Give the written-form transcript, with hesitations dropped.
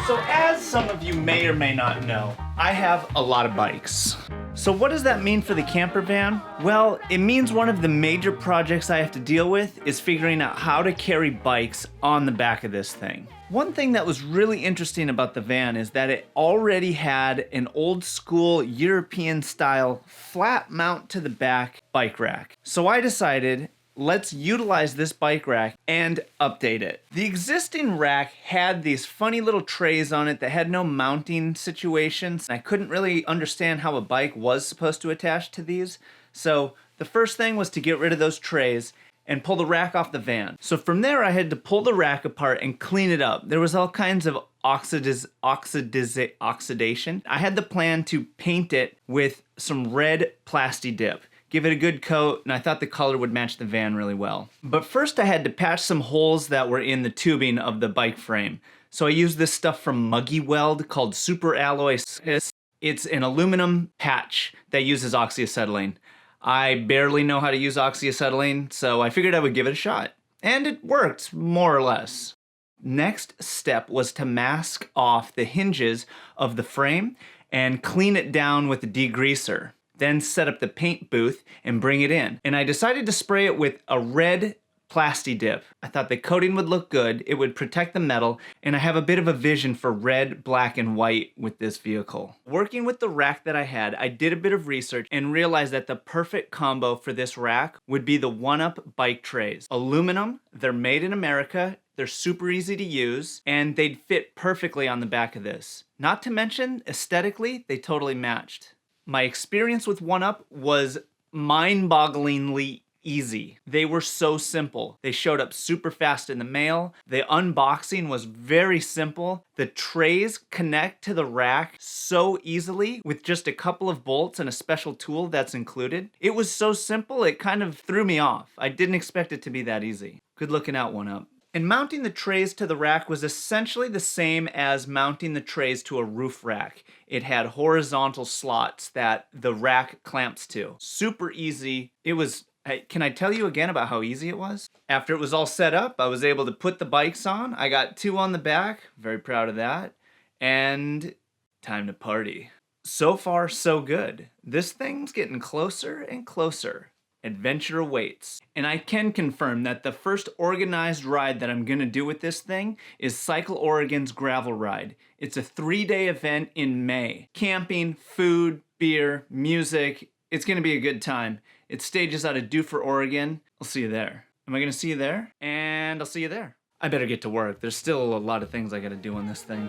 So as some of you may or may not know, I have a lot of bikes. So what does that mean for the camper van? Well, it means one of the major projects I have to deal with is figuring out how to carry bikes on the back of this thing. One thing that was really interesting about the van is that it already had an old school European style flat mount to the back bike rack. So I decided, let's utilize this bike rack and update it. The existing rack had these funny little trays on it that had no mounting situations. I couldn't really understand how a bike was supposed to attach to these. So the first thing was to get rid of those trays and pull the rack off the van. So from there I had to pull the rack apart and clean it up. There was all kinds of oxidation. I had the plan to paint it with some red plasti dip. Give it a good coat, and I thought the color would match the van really well. But first I had to patch some holes that were in the tubing of the bike frame. So I used this stuff from Muggy Weld called Super Alloy. It's an aluminum patch that uses oxyacetylene. I barely know how to use oxyacetylene, so I figured I would give it a shot. And it worked, more or less. Next step was to mask off the hinges of the frame and clean it down with a degreaser. Then set up the paint booth and bring it in. And I decided to spray it with a red plasti dip. I thought the coating would look good, it would protect the metal, and I have a bit of a vision for red, black, and white with this vehicle. Working with the rack that I had, I did a bit of research and realized that the perfect combo for this rack would be the one-up bike trays. Aluminum, they're made in America, they're super easy to use, and they'd fit perfectly on the back of this. Not to mention, aesthetically, they totally matched. My experience with one-up was mind-bogglingly easy. They were so simple. They showed up super fast in the mail. The unboxing was very simple. The trays connect to the rack so easily with just a couple of bolts and a special tool that's included. It was so simple, it kind of threw me off. I didn't expect it to be that easy. Good looking out, one-up. And mounting the trays to the rack was essentially the same as mounting the trays to a roof rack. It had horizontal slots that the rack clamps to. Super easy. It was, can I tell you again about how easy it was? After it was all set up, I was able to put the bikes on. I got 2 on the back, very proud of that. And time to party. So far, so good. This thing's getting closer and closer. Adventure awaits. And I can confirm that the first organized ride that I'm gonna do with this thing is Cycle Oregon's gravel ride. It's a 3-day event in May. Camping, food, beer, music. It's gonna be a good time. It stages out of Duffer, Oregon. I'll see you there. Am I gonna see you there? And I'll see you there. I better get to work. There's still a lot of things I gotta do on this thing.